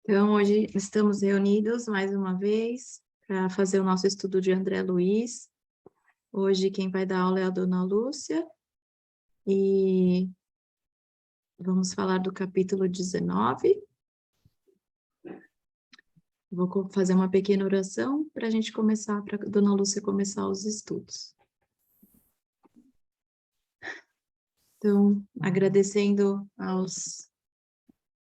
Então, hoje estamos reunidos mais uma vez para fazer o nosso estudo de André Luiz. Hoje quem vai dar aula é a Dona Lúcia e vamos falar do capítulo 19. Vou fazer uma pequena oração para a gente começar, para a Dona Lúcia começar os estudos. Então, agradecendo aos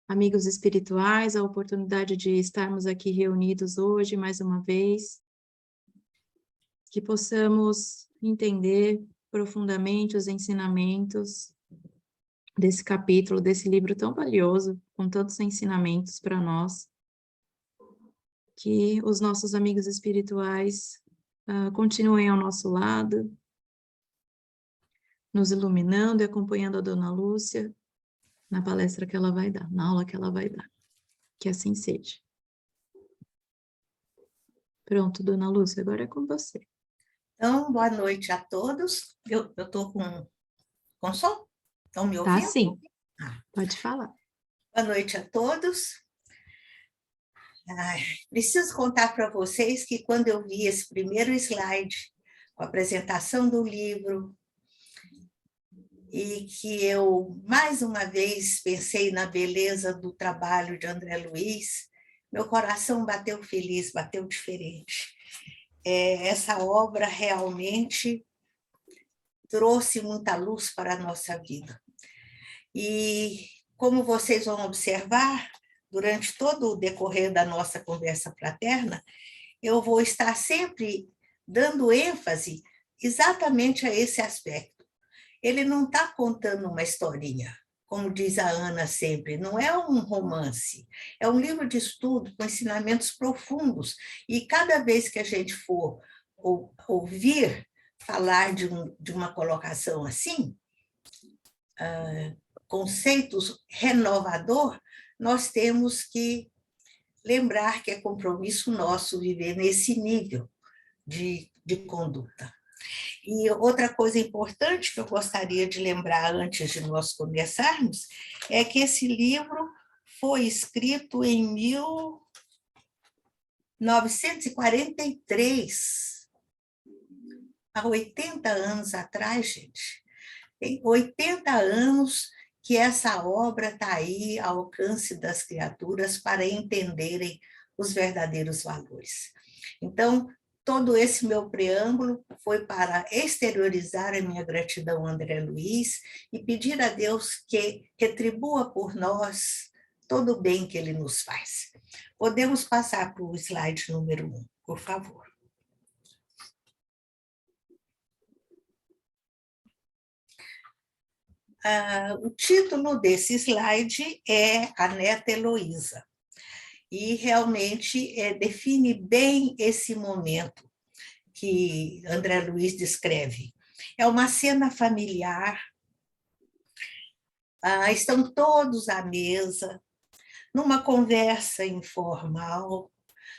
amigos espirituais a oportunidade de estarmos aqui reunidos hoje mais uma vez, que possamos entender profundamente os ensinamentos desse capítulo, desse livro tão valioso, com tantos ensinamentos para nós, que os nossos amigos espirituais continuem ao nosso lado, nos iluminando e acompanhando a Dona Lúcia na palestra que ela vai dar, na aula que ela vai dar. Que assim seja. Pronto, Dona Lúcia, agora é com você. Então, boa noite a todos. Eu estou com som? Estão me Tá, ouvindo? sim. Pode falar. Boa noite a todos. Preciso contar para vocês que quando eu vi esse primeiro slide, com a apresentação do livro, e que eu, mais uma vez, pensei na beleza do trabalho de André Luiz, meu coração bateu feliz, bateu diferente. Essa obra realmente trouxe muita luz para a nossa vida. E, como vocês vão observar, durante todo o decorrer da nossa conversa fraterna, eu vou estar sempre dando ênfase exatamente a esse aspecto. Ele não está contando uma historinha, como diz a Ana sempre, não é um romance, é um livro de estudo com ensinamentos profundos, e cada vez que a gente for ouvir falar de uma colocação assim, conceitos renovador, nós temos que lembrar que é compromisso nosso viver nesse nível de conduta. E outra coisa importante que eu gostaria de lembrar antes de nós começarmos é que esse livro foi escrito em 1943, há 80 anos atrás, gente. Tem 80 anos que essa obra está aí ao alcance das criaturas para entenderem os verdadeiros valores. Então, todo esse meu preâmbulo foi para exteriorizar a minha gratidão a André Luiz e pedir a Deus que retribua por nós todo o bem que ele nos faz. Podemos passar para o slide número 1, por favor. O título desse slide é A Neta Heloísa, e realmente define bem esse momento que André Luiz descreve. É uma cena familiar, estão todos à mesa, numa conversa informal,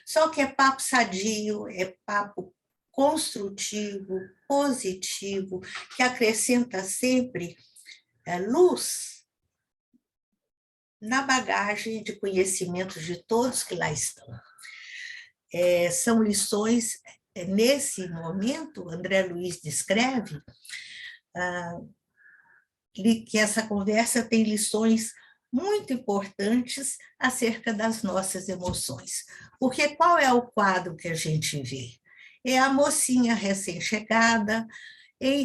só que é papo sadio, é papo construtivo, positivo, que acrescenta sempre luz na bagagem de conhecimentos de todos que lá estão. São lições, nesse momento, André Luiz descreve que essa conversa tem lições muito importantes acerca das nossas emoções. Porque qual é o quadro que a gente vê? É a mocinha recém-chegada,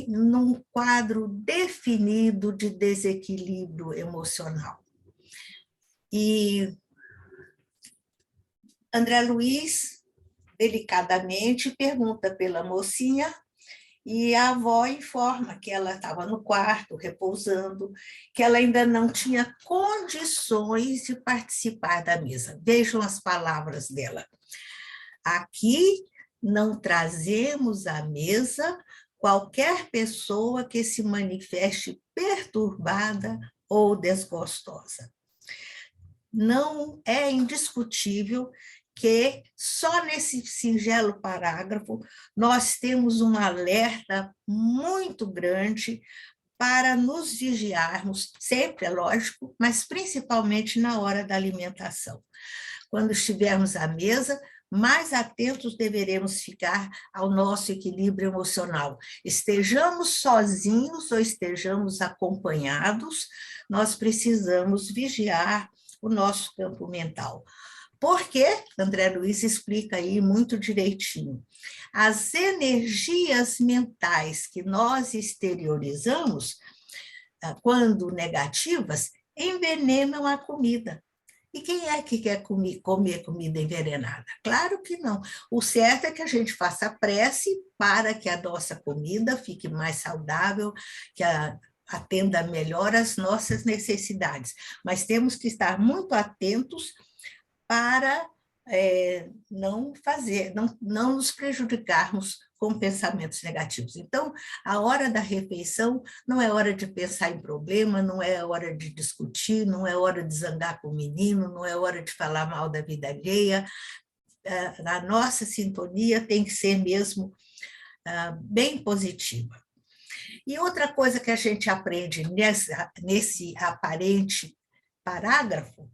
num quadro definido de desequilíbrio emocional. E André Luiz, delicadamente, pergunta pela mocinha, e a avó informa que ela estava no quarto, repousando, que ela ainda não tinha condições de participar da mesa. Vejam as palavras dela. Aqui não trazemos à mesa qualquer pessoa que se manifeste perturbada ou desgostosa. Não é indiscutível que só nesse singelo parágrafo nós temos um alerta muito grande para nos vigiarmos, sempre, é lógico, mas principalmente na hora da alimentação. Quando estivermos à mesa, mais atentos deveremos ficar ao nosso equilíbrio emocional. Estejamos sozinhos ou estejamos acompanhados, nós precisamos vigiar o nosso campo mental. Porque, André Luiz explica aí muito direitinho, as energias mentais que nós exteriorizamos, quando negativas, envenenam a comida. E quem é que quer comer comida envenenada? Claro que não. O certo é que a gente faça prece para que a nossa comida fique mais saudável, que atenda melhor às nossas necessidades. Mas temos que estar muito atentos para não nos prejudicarmos com pensamentos negativos. Então, a hora da refeição não é hora de pensar em problema, não é hora de discutir, não é hora de zangar com o menino, não é hora de falar mal da vida alheia. A nossa sintonia tem que ser mesmo bem positiva. E outra coisa que a gente aprende nesse aparente parágrafo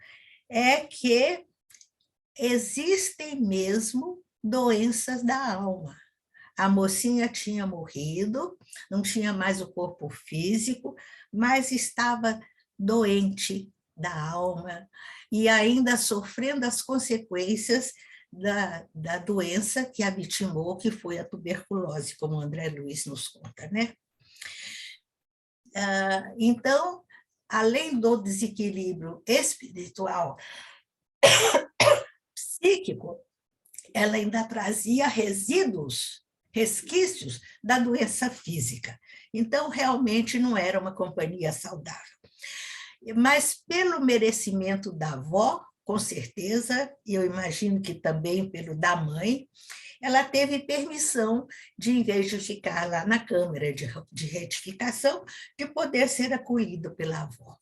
é que existem mesmo doenças da alma. A mocinha tinha morrido, não tinha mais o corpo físico, mas estava doente da alma e ainda sofrendo as consequências da doença que a vitimou, que foi a tuberculose, como o André Luiz nos conta, né? Então, além do desequilíbrio espiritual, psíquico, ela ainda trazia resquícios da doença física. Então, realmente não era uma companhia saudável. Mas pelo merecimento da avó, com certeza, e eu imagino que também pelo da mãe, ela teve permissão de, em vez de ficar lá na câmara de retificação, de poder ser acolhido pela avó.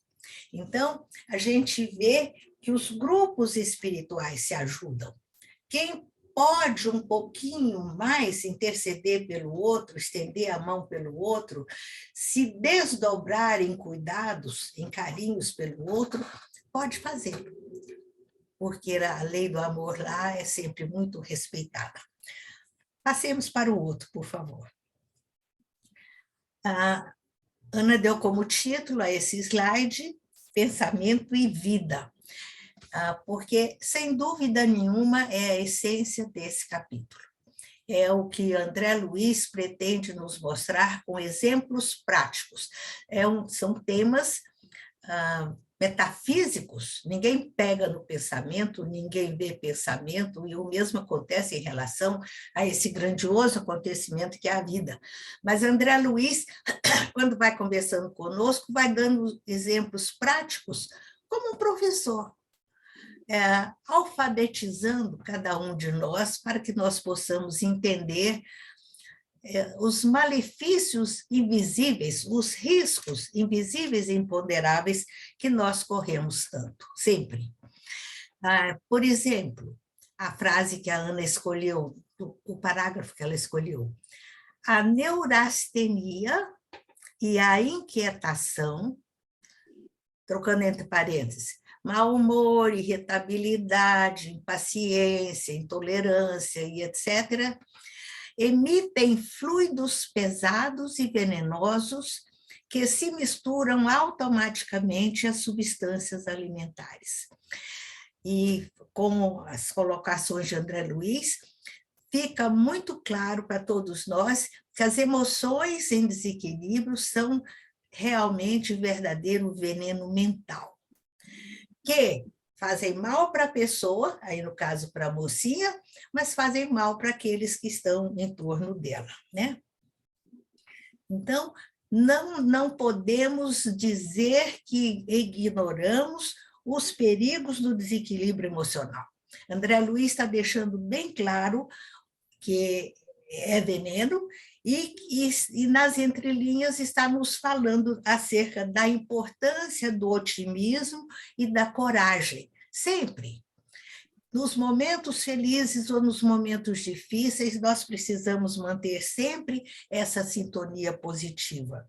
Então, a gente vê que os grupos espirituais se ajudam. Quem pode um pouquinho mais interceder pelo outro, estender a mão pelo outro, se desdobrar em cuidados, em carinhos pelo outro, pode fazer. Porque a lei do amor lá é sempre muito respeitada. Passemos para o outro, por favor. A Ana deu como título a esse slide, Pensamento e Vida. Porque, sem dúvida nenhuma, é a essência desse capítulo. É o que André Luiz pretende nos mostrar com exemplos práticos. São temas metafísicos, ninguém pega no pensamento, ninguém vê pensamento, e o mesmo acontece em relação a esse grandioso acontecimento que é a vida. Mas André Luiz, quando vai conversando conosco, vai dando exemplos práticos, como um professor, alfabetizando cada um de nós para que nós possamos entender os malefícios invisíveis, os riscos invisíveis e imponderáveis que nós corremos tanto, sempre. Por exemplo, a frase que a Ana escolheu, o parágrafo que ela escolheu, a neurastenia e a inquietação, trocando entre parênteses, mau humor, irritabilidade, impaciência, intolerância e etc., emitem fluidos pesados e venenosos que se misturam automaticamente às substâncias alimentares. E, com as colocações de André Luiz, fica muito claro para todos nós que as emoções em desequilíbrio são realmente verdadeiro veneno mental, que fazem mal para a pessoa, aí no caso para a mocinha, mas fazem mal para aqueles que estão em torno dela, né? Então, não podemos dizer que ignoramos os perigos do desequilíbrio emocional. André Luiz está deixando bem claro que é veneno e nas entrelinhas está nos falando acerca da importância do otimismo e da coragem, sempre. Nos momentos felizes ou nos momentos difíceis, nós precisamos manter sempre essa sintonia positiva.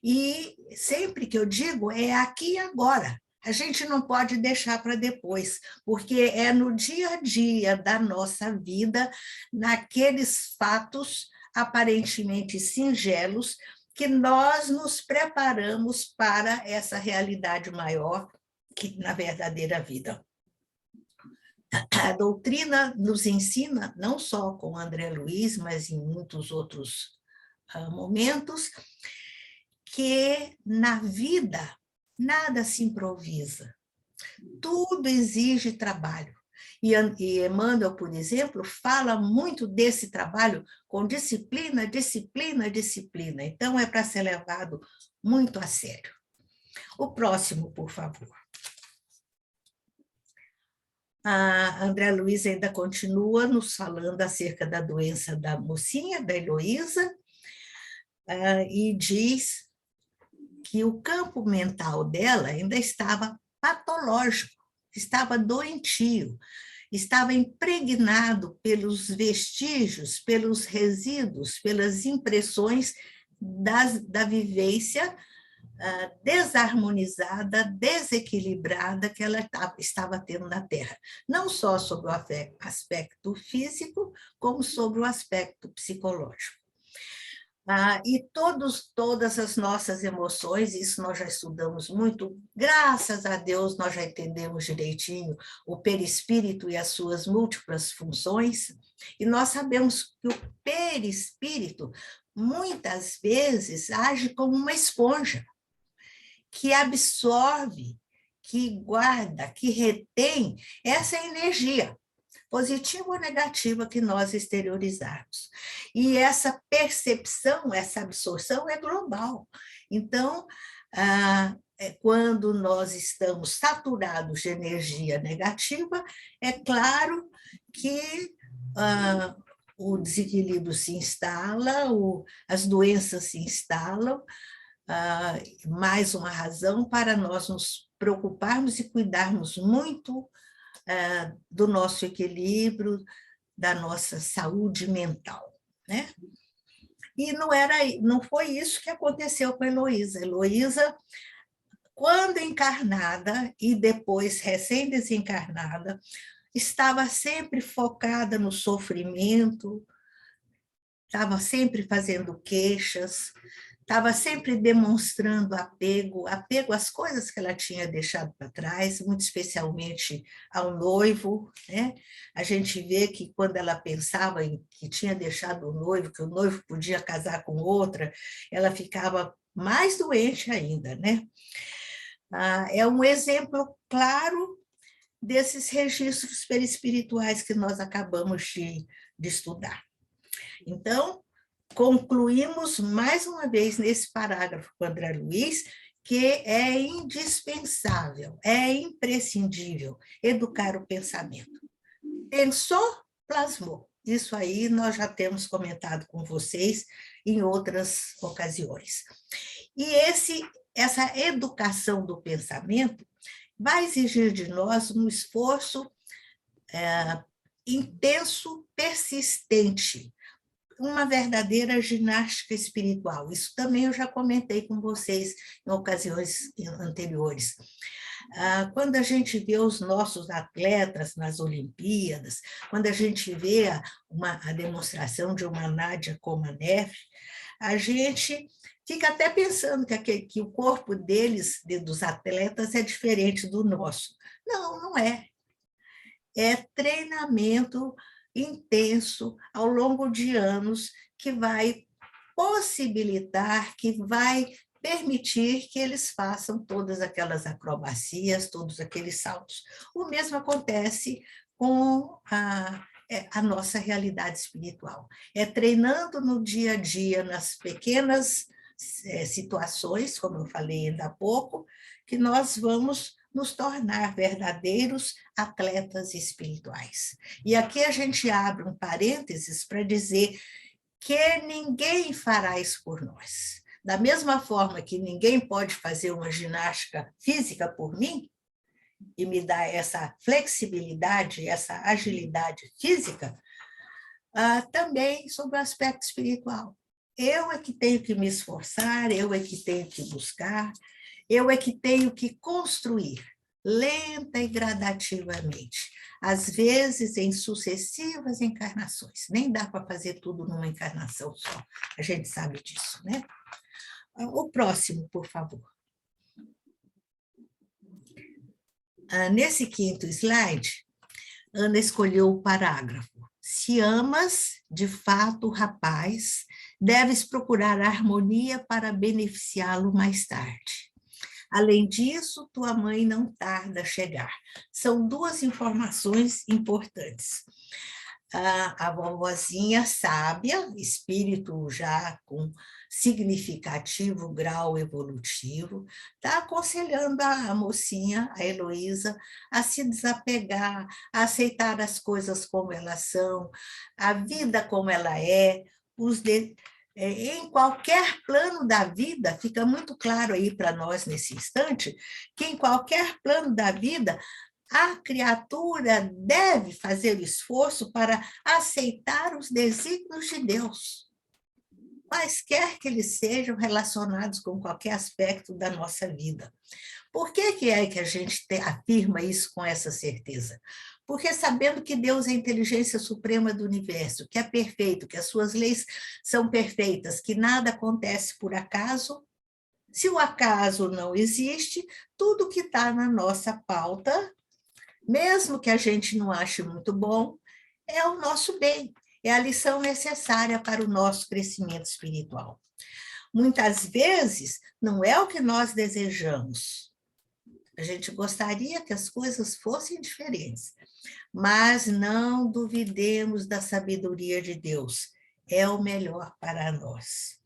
E sempre que eu digo, é aqui e agora. a gente não pode deixar para depois, porque é no dia a dia da nossa vida, naqueles fatos aparentemente singelos, que nós nos preparamos para essa realidade maior que na verdadeira vida. A doutrina nos ensina, não só com André Luiz, mas em muitos outros momentos, que na vida nada se improvisa, tudo exige trabalho. E Emmanuel, por exemplo, fala muito desse trabalho com disciplina, disciplina, disciplina. Então, é para ser levado muito a sério. O próximo, por favor. A André Luiz ainda continua nos falando acerca da doença da mocinha, da Heloísa, e diz que o campo mental dela ainda estava patológico, estava doentio, estava impregnado pelos vestígios, pelos resíduos, pelas impressões da vivência desarmonizada, desequilibrada que ela estava tendo na Terra. Não só sobre o aspecto físico, como sobre o aspecto psicológico. E todas as nossas emoções, isso nós já estudamos muito, graças a Deus nós já entendemos direitinho o perispírito e as suas múltiplas funções, e nós sabemos que o perispírito, muitas vezes, age como uma esponja, que absorve, que guarda, que retém essa energia, positiva ou negativa, que nós exteriorizarmos. E essa percepção, essa absorção é global. Então, quando nós estamos saturados de energia negativa, é claro que o desequilíbrio se instala, as doenças se instalam, mais uma razão para nós nos preocuparmos e cuidarmos muito do nosso equilíbrio, da nossa saúde mental, né? E não foi isso que aconteceu com a Heloísa. Heloísa, quando encarnada e depois recém-desencarnada, estava sempre focada no sofrimento, estava sempre fazendo queixas, estava sempre demonstrando apego às coisas que ela tinha deixado para trás, muito especialmente ao noivo, né? A gente vê que quando ela pensava em que tinha deixado o noivo, que o noivo podia casar com outra, ela ficava mais doente ainda, né? É um exemplo claro desses registros perispirituais que nós acabamos de estudar. Então, concluímos mais uma vez nesse parágrafo com André Luiz que é indispensável, é imprescindível educar o pensamento. Pensou, plasmou. Isso aí nós já temos comentado com vocês em outras ocasiões. E essa educação do pensamento vai exigir de nós um esforço intenso, persistente, uma verdadeira ginástica espiritual. Isso também eu já comentei com vocês em ocasiões anteriores. Quando a gente vê os nossos atletas nas Olimpíadas, quando a gente vê a demonstração de uma Nádia Comaneci, a gente fica até pensando que o corpo dos atletas, é diferente do nosso. Não, não é. É treinamento intenso ao longo de anos que vai possibilitar, que vai permitir que eles façam todas aquelas acrobacias, todos aqueles saltos. O mesmo acontece com a nossa realidade espiritual. É treinando no dia a dia, nas pequenas situações, como eu falei ainda há pouco, que nós vamos nos tornar verdadeiros atletas espirituais. E aqui a gente abre um parênteses para dizer que ninguém fará isso por nós. Da mesma forma que ninguém pode fazer uma ginástica física por mim e me dar essa flexibilidade, essa agilidade física, também sobre o aspecto espiritual. Eu é que tenho que me esforçar, eu é que tenho que buscar, eu é que tenho que construir. lenta e gradativamente, às vezes em sucessivas encarnações. Nem dá para fazer tudo numa encarnação só, a gente sabe disso, né? O próximo, por favor. Nesse quinto slide, Ana escolheu o parágrafo. Se amas, de fato, o rapaz, deves procurar a harmonia para beneficiá-lo mais tarde. Além disso, tua mãe não tarda a chegar. São duas informações importantes. A vovozinha sábia, espírito já com significativo grau evolutivo, está aconselhando a mocinha, a Heloísa, a se desapegar, a aceitar as coisas como elas são, a vida como ela é, em qualquer plano da vida, fica muito claro aí para nós nesse instante, que em qualquer plano da vida, a criatura deve fazer o esforço para aceitar os desígnios de Deus, quaisquer que eles sejam relacionados com qualquer aspecto da nossa vida. Por que é que a gente afirma isso com essa certeza? Porque sabendo que Deus é a inteligência suprema do universo, que é perfeito, que as suas leis são perfeitas, que nada acontece por acaso, se o acaso não existe, tudo que está na nossa pauta, mesmo que a gente não ache muito bom, é o nosso bem, é a lição necessária para o nosso crescimento espiritual. Muitas vezes, não é o que nós desejamos. A gente gostaria que as coisas fossem diferentes, mas não duvidemos da sabedoria de Deus, é o melhor para nós.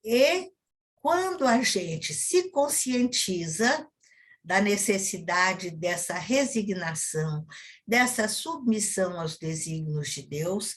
E quando a gente se conscientiza da necessidade dessa resignação, dessa submissão aos desígnios de Deus,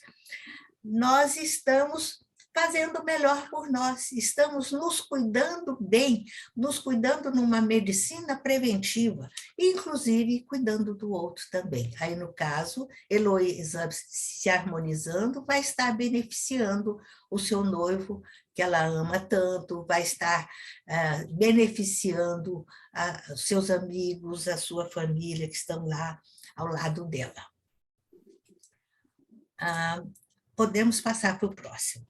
nós estamos fazendo o melhor por nós, estamos nos cuidando bem, nos cuidando numa medicina preventiva, inclusive cuidando do outro também. Aí, no caso, Heloísa se harmonizando, vai estar beneficiando o seu noivo, que ela ama tanto, vai estar beneficiando os seus amigos, a sua família que estão lá ao lado dela. Podemos passar para o próximo.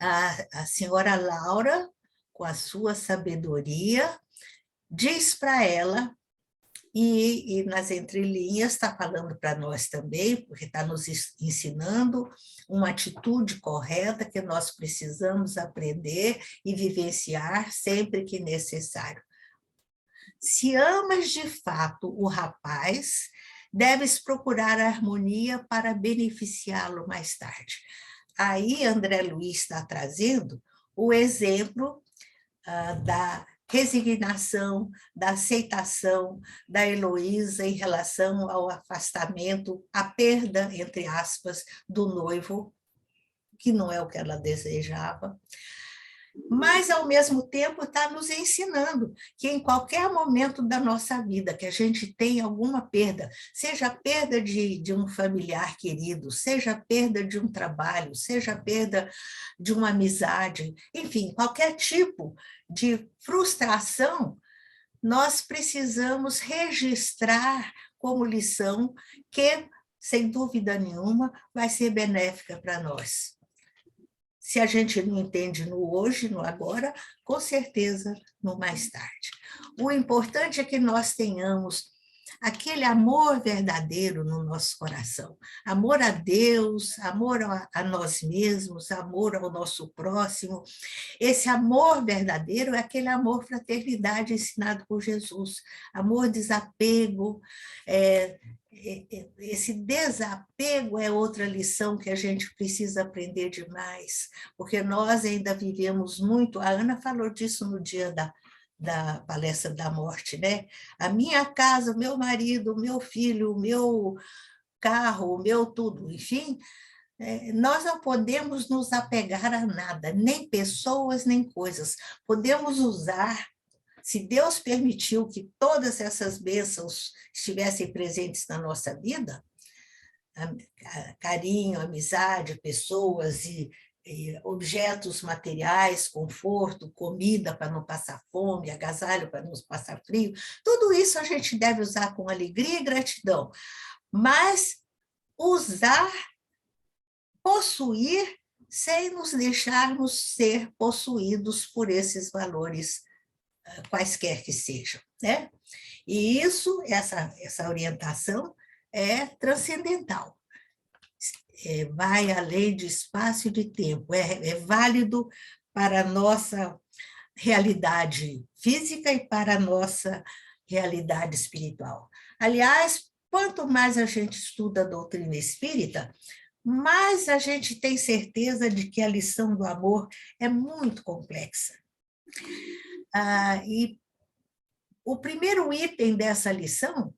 A senhora Laura, com a sua sabedoria, diz para ela, e nas entrelinhas está falando para nós também, porque está nos ensinando uma atitude correta que nós precisamos aprender e vivenciar sempre que necessário. Se amas de fato o rapaz, deves procurar a harmonia para beneficiá-lo mais tarde. Aí, André Luiz está trazendo o exemplo da resignação, da aceitação da Heloísa em relação ao afastamento, à perda, entre aspas, do noivo, que não é o que ela desejava. Mas, ao mesmo tempo, está nos ensinando que em qualquer momento da nossa vida que a gente tem alguma perda, seja a perda de um familiar querido, seja a perda de um trabalho, seja a perda de uma amizade, enfim, qualquer tipo de frustração, nós precisamos registrar como lição que, sem dúvida nenhuma, vai ser benéfica para nós. Se a gente não entende no hoje, no agora, com certeza no mais tarde. O importante é que nós tenhamos aquele amor verdadeiro no nosso coração. Amor a Deus, amor a nós mesmos, amor ao nosso próximo. Esse amor verdadeiro é aquele amor fraternidade ensinado por Jesus. Amor desapego, esse desapego é outra lição que a gente precisa aprender demais, porque nós ainda vivemos muito, a Ana falou disso no dia da palestra da morte, né? A minha casa, o meu marido, o meu filho, o meu carro, o meu tudo, enfim, nós não podemos nos apegar a nada, nem pessoas, nem coisas. Podemos usar, se Deus permitiu que todas essas bênçãos estivessem presentes na nossa vida, carinho, amizade, pessoas e objetos materiais, conforto, comida para não passar fome, agasalho para não passar frio, tudo isso a gente deve usar com alegria e gratidão, mas usar, possuir, sem nos deixarmos ser possuídos por esses valores, quaisquer que sejam, né? E isso, essa orientação é transcendental. Vai além de espaço e de tempo, é válido para a nossa realidade física e para a nossa realidade espiritual. Aliás, quanto mais a gente estuda a doutrina espírita, mais a gente tem certeza de que a lição do amor é muito complexa. E o primeiro item dessa lição,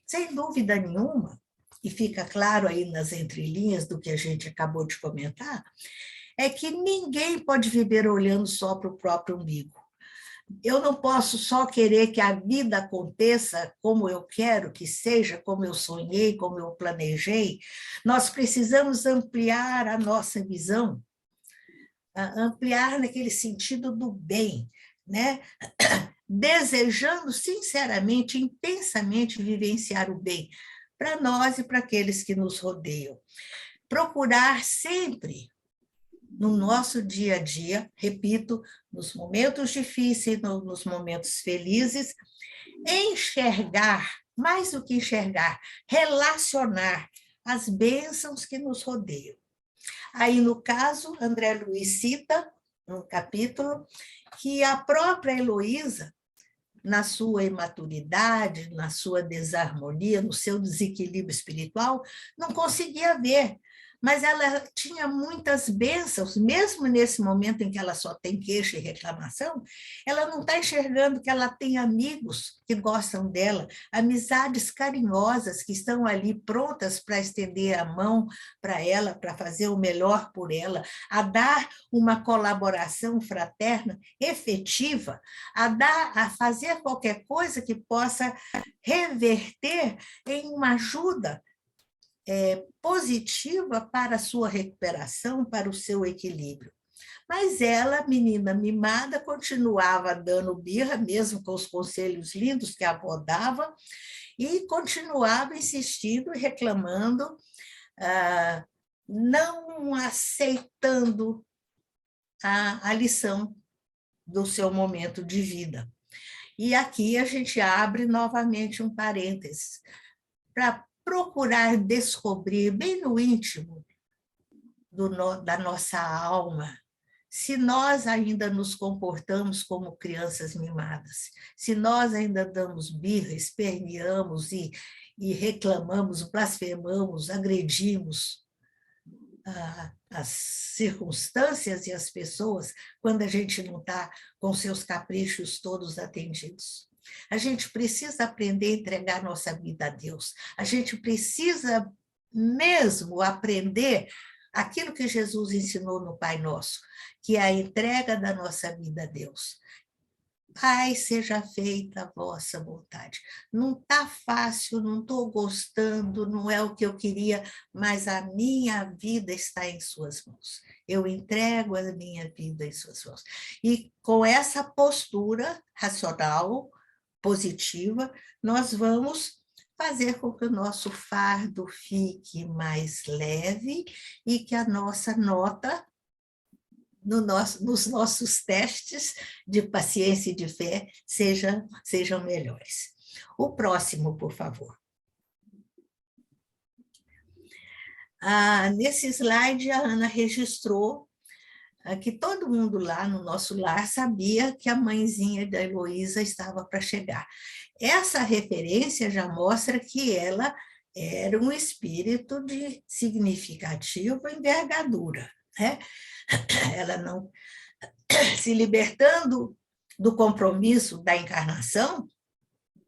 sem dúvida nenhuma, e fica claro aí nas entrelinhas do que a gente acabou de comentar, é que ninguém pode viver olhando só para o próprio umbigo. Eu não posso só querer que a vida aconteça como eu quero que seja, como eu sonhei, como eu planejei. Nós precisamos ampliar a nossa visão, ampliar naquele sentido do bem, né? Desejando sinceramente, intensamente vivenciar o bem para nós e para aqueles que nos rodeiam. Procurar sempre, no nosso dia a dia, repito, nos momentos difíceis, nos momentos felizes, enxergar, mais do que enxergar, relacionar as bênçãos que nos rodeiam. Aí, no caso, André Luiz cita, no capítulo, que a própria Heloísa, na sua imaturidade, na sua desarmonia, no seu desequilíbrio espiritual, não conseguia ver. Mas ela tinha muitas bênçãos, mesmo nesse momento em que ela só tem queixa e reclamação, ela não está enxergando que ela tem amigos que gostam dela, amizades carinhosas que estão ali prontas para estender a mão para ela, para fazer o melhor por ela, a dar uma colaboração fraterna efetiva, a fazer qualquer coisa que possa reverter em uma ajuda positiva para a sua recuperação, para o seu equilíbrio. Mas ela, menina mimada, continuava dando birra, mesmo com os conselhos lindos que a avó dava, e continuava insistindo e reclamando, não aceitando a lição do seu momento de vida. E aqui a gente abre novamente um parênteses para procurar descobrir bem no íntimo da nossa alma se nós ainda nos comportamos como crianças mimadas, se nós ainda damos birra, esperneamos e reclamamos, blasfemamos, agredimos as circunstâncias e as pessoas quando a gente não está com seus caprichos todos atendidos. A gente precisa aprender a entregar nossa vida a Deus. A gente precisa mesmo aprender aquilo que Jesus ensinou no Pai Nosso, que é a entrega da nossa vida a Deus. Pai, seja feita a vossa vontade. Não está fácil, não estou gostando, não é o que eu queria, mas a minha vida está em suas mãos. Eu entrego a minha vida em suas mãos. E com essa postura racional, positiva, nós vamos fazer com que o nosso fardo fique mais leve e que a nossa nota nos nossos testes de paciência e de fé sejam melhores. O próximo, por favor. Nesse slide, a Ana registrou que todo mundo lá no nosso lar sabia que a mãezinha da Heloísa estava para chegar. Essa referência já mostra que ela era um espírito de significativa envergadura, né? Ela não, se libertando do compromisso da encarnação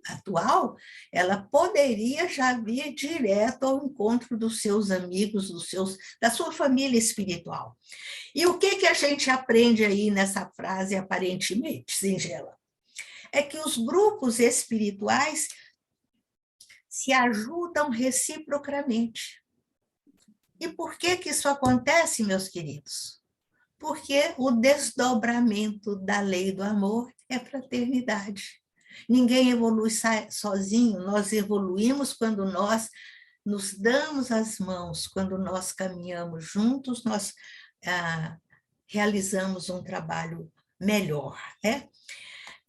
atual, ela poderia já vir direto ao encontro dos seus amigos, da sua família espiritual. E o que a gente aprende aí nessa frase aparentemente singela? É que os grupos espirituais se ajudam reciprocamente. E por que isso acontece, meus queridos? Porque o desdobramento da lei do amor é fraternidade. Ninguém evolui sozinho, nós evoluímos quando nós nos damos as mãos, quando nós caminhamos juntos, nós realizamos um trabalho melhor, né?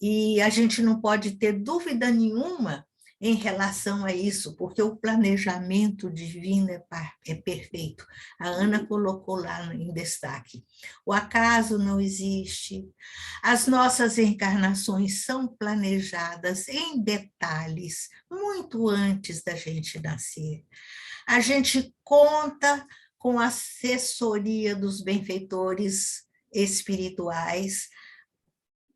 E a gente não pode ter dúvida nenhuma em relação a isso, porque o planejamento divino é perfeito. A Ana colocou lá em destaque. O acaso não existe. As nossas encarnações são planejadas em detalhes, muito antes da gente nascer. A gente conta com a assessoria dos benfeitores espirituais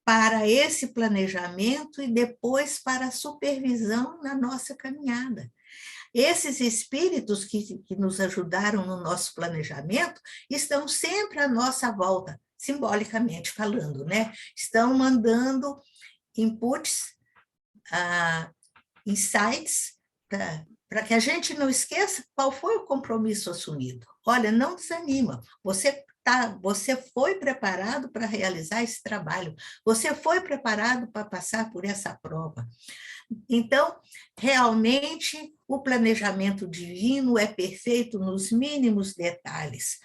para esse planejamento e depois para a supervisão na nossa caminhada. Esses espíritos que nos ajudaram no nosso planejamento estão sempre à nossa volta, simbolicamente falando, né? Estão mandando inputs, insights, para que a gente não esqueça qual foi o compromisso assumido. Olha, não desanima, você foi preparado para realizar esse trabalho, você foi preparado para passar por essa prova. Então, realmente, o planejamento divino é perfeito nos mínimos detalhes,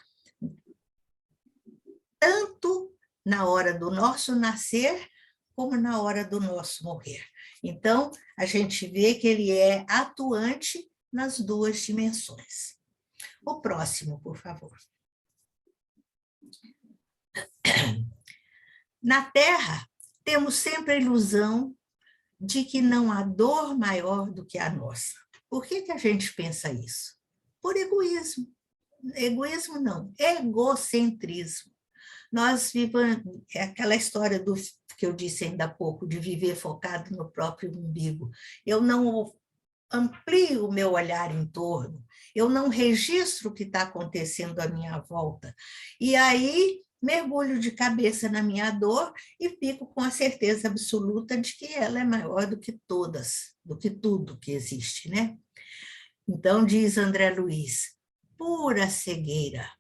tanto na hora do nosso nascer, como na hora do nosso morrer. Então, a gente vê que ele é atuante nas duas dimensões. O próximo, por favor. Na Terra, temos sempre a ilusão de que não há dor maior do que a nossa. Por que a gente pensa isso? Por egoísmo. Egoísmo não, egocentrismo. Nós vivemos, é aquela história que eu disse ainda há pouco, de viver focado no próprio umbigo. Eu não amplio o meu olhar em torno, eu não registro o que está acontecendo à minha volta. E aí mergulho de cabeça na minha dor e fico com a certeza absoluta de que ela é maior do que todas, do que tudo que existe, né? Então, diz André Luiz, pura cegueira.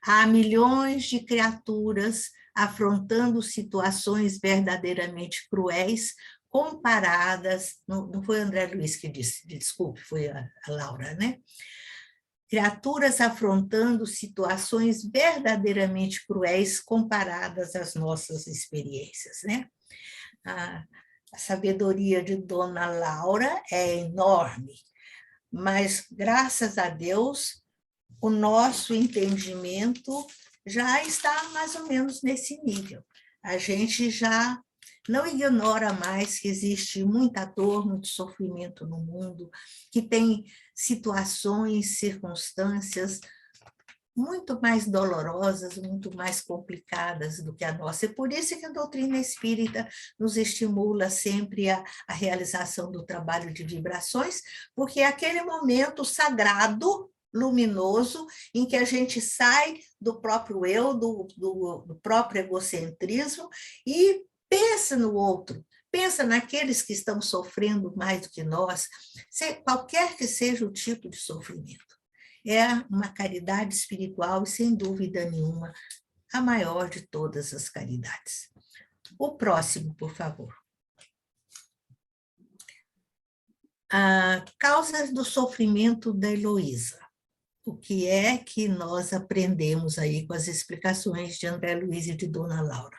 Há milhões de criaturas afrontando situações verdadeiramente cruéis, comparadas, não foi André Luiz que disse, desculpe, foi a Laura, né? Criaturas afrontando situações verdadeiramente cruéis comparadas às nossas experiências, né? A sabedoria de Dona Laura é enorme, mas, graças a Deus, o nosso entendimento já está mais ou menos nesse nível. A gente já não ignora mais que existe muita dor, muito sofrimento no mundo, que tem situações, circunstâncias muito mais dolorosas, muito mais complicadas do que a nossa. E por isso que a doutrina espírita nos estimula sempre a realização do trabalho de vibrações, porque é aquele momento sagrado, luminoso, em que a gente sai do próprio eu, do próprio egocentrismo e pensa no outro, pensa naqueles que estão sofrendo mais do que nós, qualquer que seja o tipo de sofrimento. É uma caridade espiritual e, sem dúvida nenhuma, a maior de todas as caridades. O próximo, por favor. Causas do sofrimento da Heloísa. O que é que nós aprendemos aí com as explicações de André Luiz e de Dona Laura?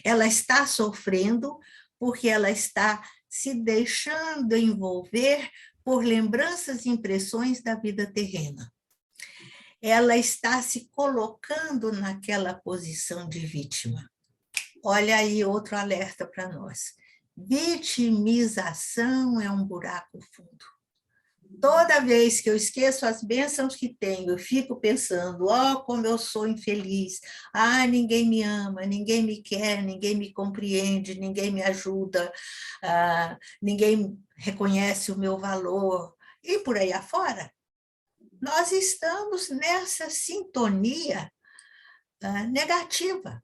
Ela está sofrendo porque ela está se deixando envolver por lembranças e impressões da vida terrena. Ela está se colocando naquela posição de vítima. Olha aí outro alerta para nós. Vitimização é um buraco fundo. Toda vez que eu esqueço as bênçãos que tenho, eu fico pensando, como eu sou infeliz, ninguém me ama, ninguém me quer, ninguém me compreende, ninguém me ajuda, ninguém reconhece o meu valor, e por aí afora. Nós estamos nessa sintonia negativa,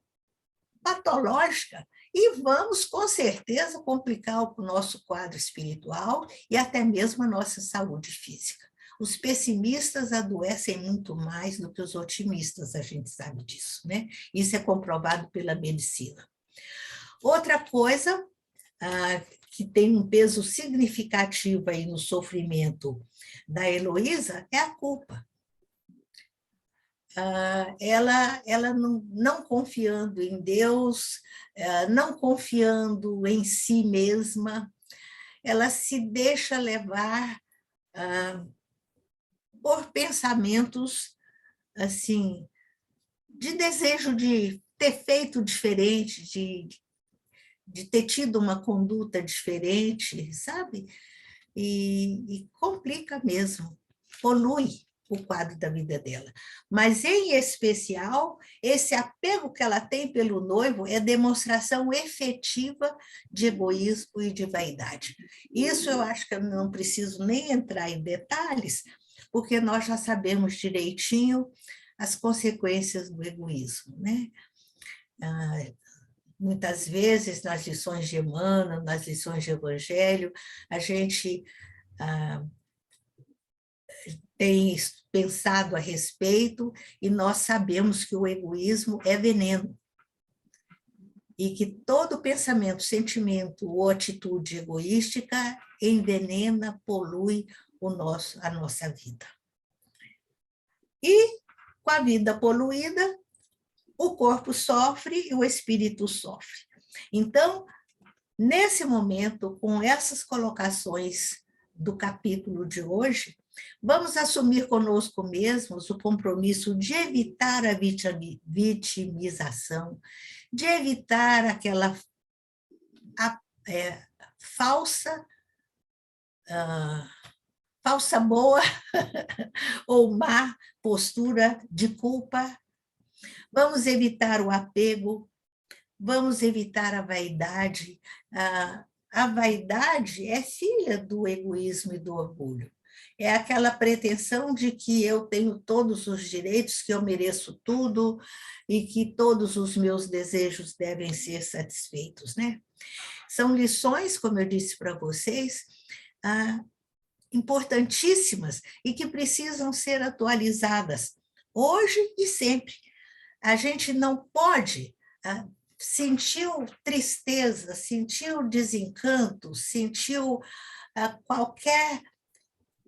patológica, e vamos, com certeza, complicar o nosso quadro espiritual e até mesmo a nossa saúde física. Os pessimistas adoecem muito mais do que os otimistas, a gente sabe disso, né? Isso é comprovado pela medicina. Outra coisa que tem um peso significativo aí no sofrimento da Heloísa é a culpa. Ela não confiando em Deus, não confiando em si mesma, ela se deixa levar por pensamentos assim, de desejo de ter feito diferente, de ter tido uma conduta diferente, sabe? E complica mesmo, polui o quadro da vida dela. Mas, em especial, esse apego que ela tem pelo noivo é demonstração efetiva de egoísmo e de vaidade. Isso eu acho que eu não preciso nem entrar em detalhes, porque nós já sabemos direitinho as consequências do egoísmo, né? Muitas vezes, nas lições de Emmanuel, nas lições de Evangelho, a gente tem pensado a respeito e nós sabemos que o egoísmo é veneno e que todo pensamento, sentimento ou atitude egoística envenena, polui a nossa vida. E, com a vida poluída, o corpo sofre e o espírito sofre. Então, nesse momento, com essas colocações do capítulo de hoje, vamos assumir conosco mesmos o compromisso de evitar a vitimização, de evitar aquela falsa boa ou má postura de culpa. Vamos evitar o apego, vamos evitar a vaidade. A vaidade é filha do egoísmo e do orgulho. É aquela pretensão de que eu tenho todos os direitos, que eu mereço tudo e que todos os meus desejos devem ser satisfeitos, né? São lições, como eu disse para vocês, importantíssimas e que precisam ser atualizadas hoje e sempre. A gente não pode sentiu tristeza, sentiu desencanto, sentiu qualquer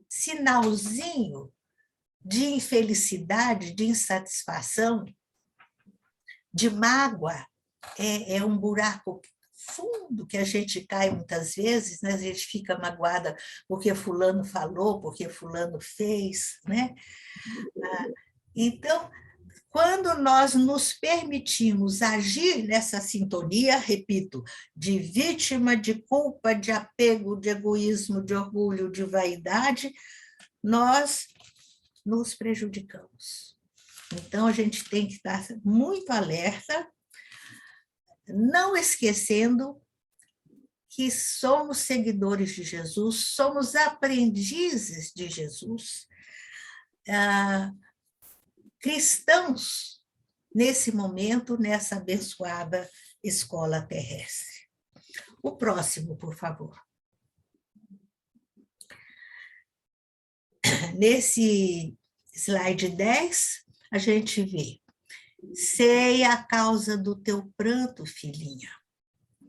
sinalzinho de infelicidade, de insatisfação, de mágoa, é um buraco fundo que a gente cai muitas vezes, né? A gente fica magoada porque fulano falou, porque fulano fez, né? Então, quando nós nos permitimos agir nessa sintonia, repito, de vítima, de culpa, de apego, de egoísmo, de orgulho, de vaidade, nós nos prejudicamos. Então, a gente tem que estar muito alerta, não esquecendo que somos seguidores de Jesus, somos aprendizes de Jesus, cristãos nesse momento, nessa abençoada escola terrestre. O próximo, por favor. Nesse slide 10, a gente vê: sei a causa do teu pranto, filhinha.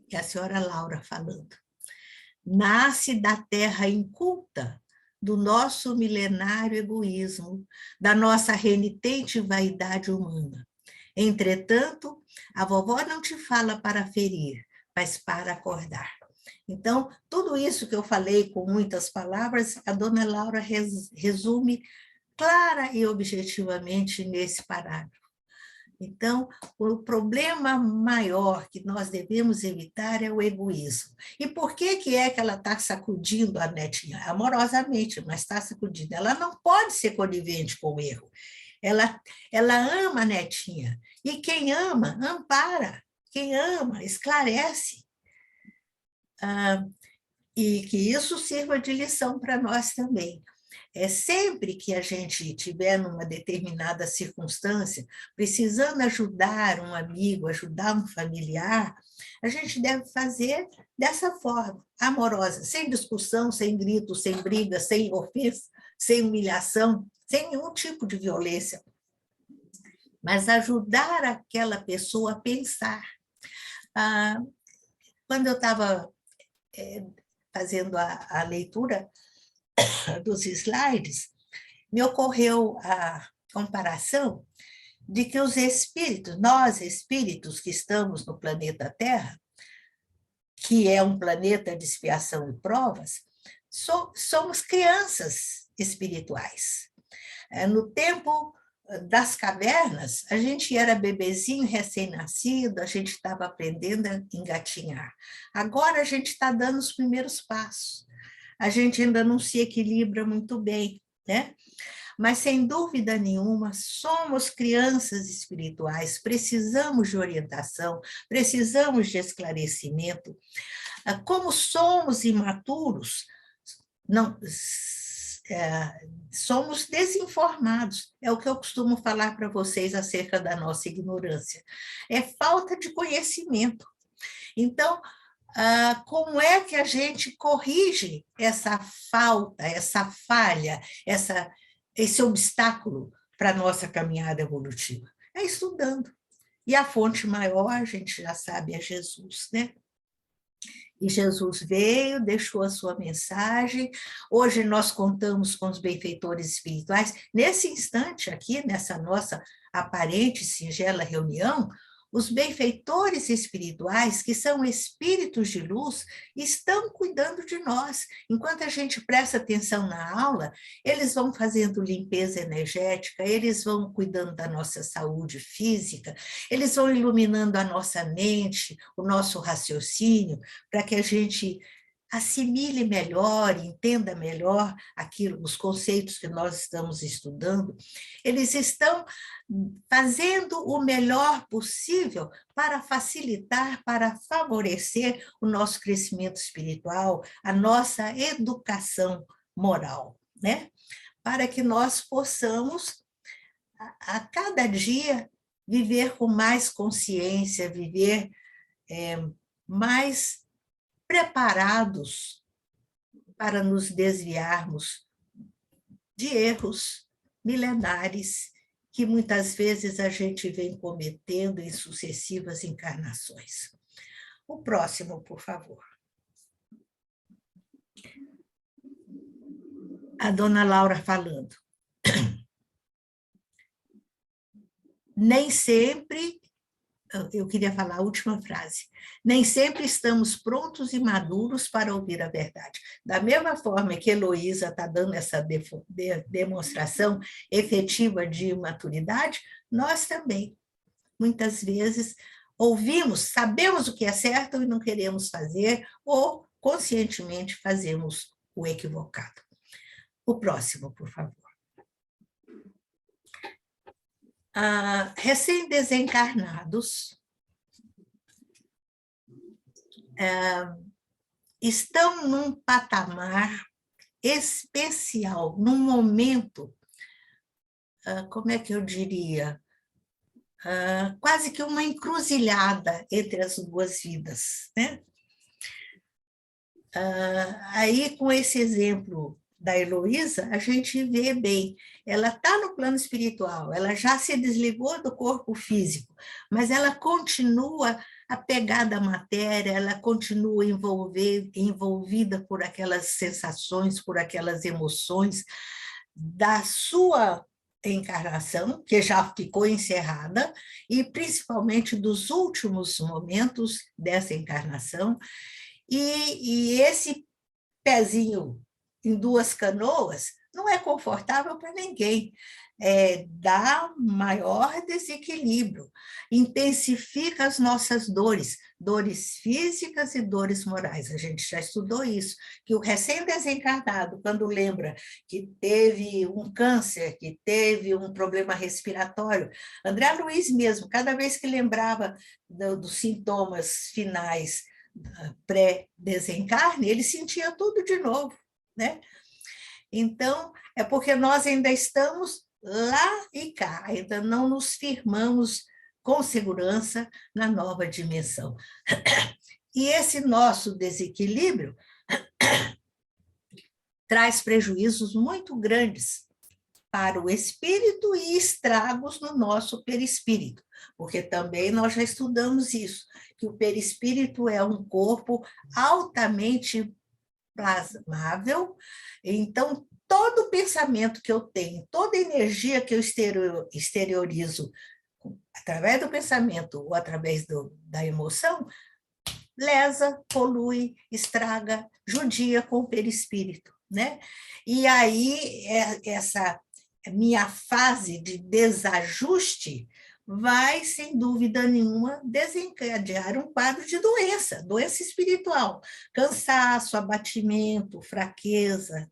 Que é a senhora Laura falando. Nasce da terra inculta, do nosso milenário egoísmo, da nossa renitente vaidade humana. Entretanto, a vovó não te fala para ferir, mas para acordar. Então, tudo isso que eu falei com muitas palavras, a dona Laura resume clara e objetivamente nesse parágrafo. Então, o problema maior que nós devemos evitar é o egoísmo. E por que é que ela está sacudindo a netinha? Amorosamente, mas está sacudindo. Ela não pode ser conivente com o erro. Ela ama a netinha. E quem ama, ampara. Quem ama, esclarece. E que isso sirva de lição para nós também. Sempre que a gente estiver numa determinada circunstância, precisando ajudar um amigo, ajudar um familiar, a gente deve fazer dessa forma, amorosa, sem discussão, sem grito, sem briga, sem ofensa, sem humilhação, sem nenhum tipo de violência, mas ajudar aquela pessoa a pensar. Quando eu estava fazendo a leitura dos slides, me ocorreu a comparação de que os espíritos, nós espíritos que estamos no planeta Terra, que é um planeta de expiação e provas, somos crianças espirituais. No tempo das cavernas, a gente era bebezinho recém-nascido, a gente estava aprendendo a engatinhar. Agora a gente está dando os primeiros passos. A gente ainda não se equilibra muito bem, né? Mas, sem dúvida nenhuma, somos crianças espirituais, precisamos de orientação, precisamos de esclarecimento. Como somos imaturos, não, somos desinformados. É o que eu costumo falar para vocês acerca da nossa ignorância. É falta de conhecimento. Então, como é que a gente corrige essa falta, essa falha, esse obstáculo para a nossa caminhada evolutiva? É estudando. E a fonte maior, a gente já sabe, é Jesus, né? E Jesus veio, deixou a sua mensagem. Hoje nós contamos com os benfeitores espirituais. Nesse instante aqui, nessa nossa aparente singela reunião, os benfeitores espirituais, que são espíritos de luz, estão cuidando de nós. Enquanto a gente presta atenção na aula, eles vão fazendo limpeza energética, eles vão cuidando da nossa saúde física, eles vão iluminando a nossa mente, o nosso raciocínio, para que a gente assimile melhor, entenda melhor os conceitos que nós estamos estudando. Eles estão fazendo o melhor possível para facilitar, para favorecer o nosso crescimento espiritual, a nossa educação moral, né? Para que nós possamos, a cada dia, viver com mais consciência, viver mais preparados para nos desviarmos de erros milenares que muitas vezes a gente vem cometendo em sucessivas encarnações. O próximo, por favor. A dona Laura falando. Nem sempre, eu queria falar a última frase, nem sempre estamos prontos e maduros para ouvir a verdade. Da mesma forma que Heloísa está dando essa demonstração efetiva de maturidade, nós também, muitas vezes, ouvimos, sabemos o que é certo e não queremos fazer, ou conscientemente fazemos o equivocado. O próximo, por favor. Recém-desencarnados estão num patamar especial, num momento, como é que eu diria, quase que uma encruzilhada entre as duas vidas, né? Aí, com esse exemplo da Heloísa, a gente vê bem, ela está no plano espiritual, ela já se desligou do corpo físico, mas ela continua apegada à matéria, ela continua envolvida por aquelas sensações, por aquelas emoções da sua encarnação, que já ficou encerrada, e principalmente dos últimos momentos dessa encarnação, e esse pezinho em duas canoas não é confortável para ninguém, dá maior desequilíbrio, intensifica as nossas dores, dores físicas e dores morais. A gente já estudou isso, que o recém-desencarnado, quando lembra que teve um câncer, que teve um problema respiratório, André Luiz mesmo, cada vez que lembrava dos sintomas finais pré-desencarne, ele sentia tudo de novo, né? Então, é porque nós ainda estamos lá e cá, ainda não nos firmamos com segurança na nova dimensão. E esse nosso desequilíbrio traz prejuízos muito grandes para o espírito e estragos no nosso perispírito, porque também nós já estudamos isso, que o perispírito é um corpo altamente plasmável, então todo pensamento que eu tenho, toda energia que eu exteriorizo através do pensamento ou através da emoção, lesa, polui, estraga, judia com o perispírito, né? E aí, essa minha fase de desajuste vai, sem dúvida nenhuma, desencadear um quadro de doença espiritual, cansaço, abatimento, fraqueza,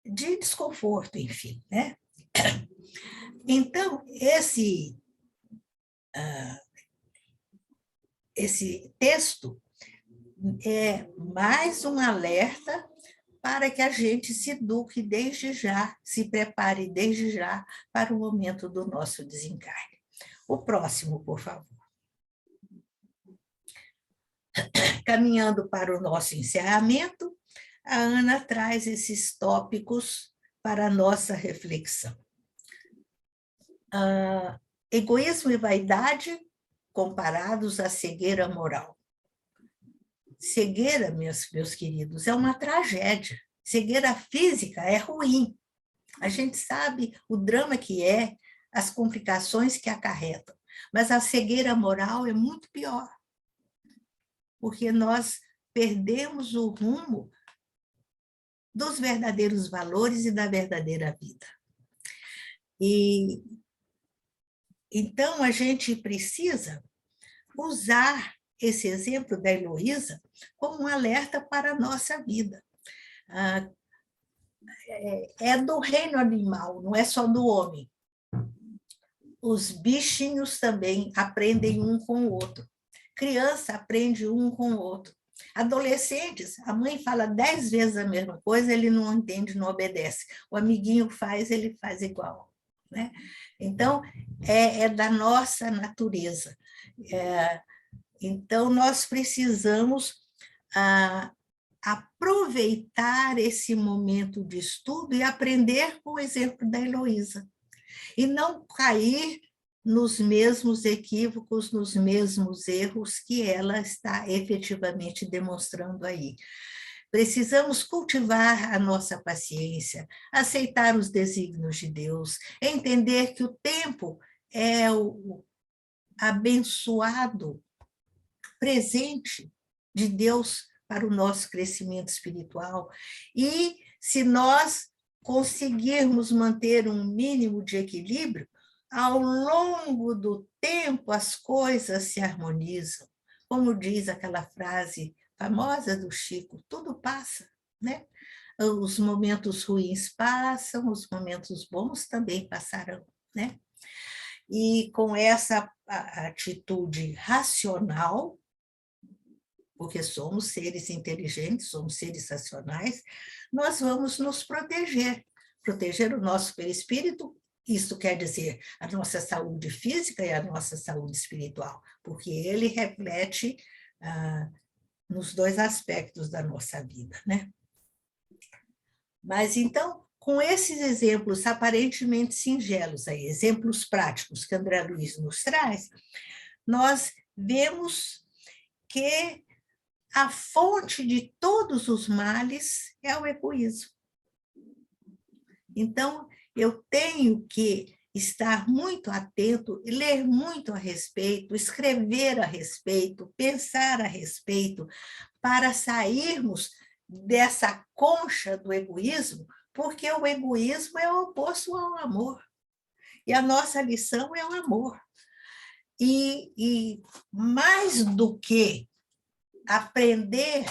de desconforto, enfim, né? Então, esse texto é mais um alerta para que a gente se eduque desde já, se prepare desde já para o momento do nosso desencarne. O próximo, por favor. Caminhando para o nosso encerramento, a Ana traz esses tópicos para a nossa reflexão. Egoísmo e vaidade comparados à cegueira moral. Cegueira, meus queridos, é uma tragédia. Cegueira física é ruim. A gente sabe o drama que é, as complicações que acarretam. Mas a cegueira moral é muito pior, porque nós perdemos o rumo dos verdadeiros valores e da verdadeira vida. E então a gente precisa usar esse exemplo da Heloísa como um alerta para a nossa vida. É do reino animal, não é só do homem. Os bichinhos também aprendem um com o outro. Criança aprende um com o outro. Adolescentes, a mãe fala 10 vezes a mesma coisa, ele não entende, não obedece. O amiguinho faz, ele faz igual, né? Então, é da nossa natureza. Então, nós precisamos aproveitar esse momento de estudo e aprender com o exemplo da Heloísa. E não cair nos mesmos equívocos, nos mesmos erros que ela está efetivamente demonstrando aí. Precisamos cultivar a nossa paciência, aceitar os desígnios de Deus, entender que o tempo é o abençoado presente de Deus para o nosso crescimento espiritual. E se nós conseguirmos manter um mínimo de equilíbrio, ao longo do tempo as coisas se harmonizam. Como diz aquela frase famosa do Chico, tudo passa, né? Os momentos ruins passam, os momentos bons também passarão, né? E com essa atitude racional, porque somos seres inteligentes, somos seres racionais, nós vamos nos proteger o nosso perispírito. Isso quer dizer a nossa saúde física e a nossa saúde espiritual, porque ele reflete nos dois aspectos da nossa vida, né? Mas, então, com esses exemplos aparentemente singelos, aí, exemplos práticos que André Luiz nos traz, nós vemos que a fonte de todos os males é o egoísmo. Então, eu tenho que estar muito atento, ler muito a respeito, escrever a respeito, pensar a respeito, para sairmos dessa concha do egoísmo, porque o egoísmo é o oposto ao amor. E a nossa lição é o amor. E mais do que aprender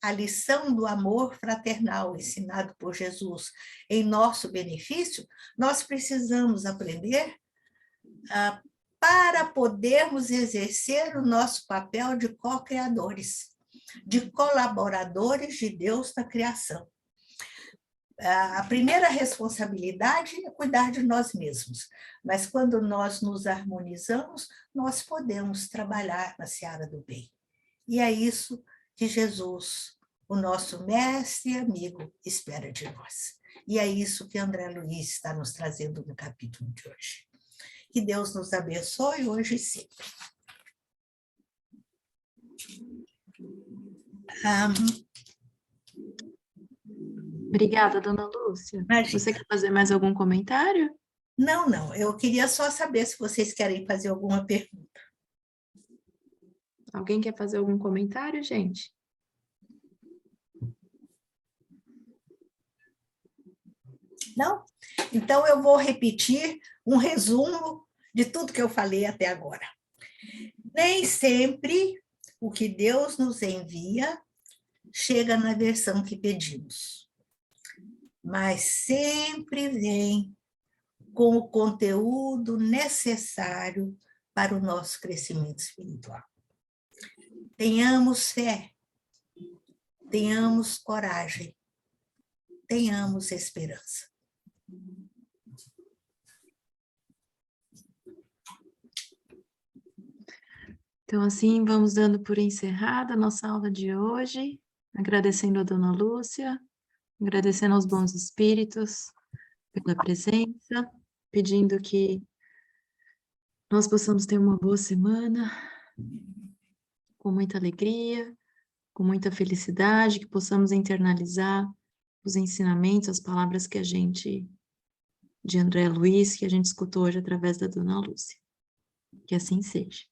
a lição do amor fraternal ensinado por Jesus em nosso benefício, nós precisamos aprender para podermos exercer o nosso papel de co-criadores, de colaboradores de Deus na criação. A primeira responsabilidade é cuidar de nós mesmos, mas quando nós nos harmonizamos, nós podemos trabalhar na seara do bem. E é isso que Jesus, o nosso mestre e amigo, espera de nós. E é isso que André Luiz está nos trazendo no capítulo de hoje. Que Deus nos abençoe hoje e sempre. Obrigada, dona Lúcia. Imagina. Você quer fazer mais algum comentário? Não. Eu queria só saber se vocês querem fazer alguma pergunta. Alguém quer fazer algum comentário, gente? Não? Então, eu vou repetir um resumo de tudo que eu falei até agora. Nem sempre o que Deus nos envia chega na versão que pedimos, mas sempre vem com o conteúdo necessário para o nosso crescimento espiritual. Tenhamos fé, tenhamos coragem, tenhamos esperança. Então, assim, vamos dando por encerrada a nossa aula de hoje, agradecendo a dona Lúcia, agradecendo aos bons espíritos pela presença, pedindo que nós possamos ter uma boa semana, com muita alegria, com muita felicidade, que possamos internalizar os ensinamentos, as palavras que de André Luiz, que a gente escutou hoje através da dona Lúcia. Que assim seja.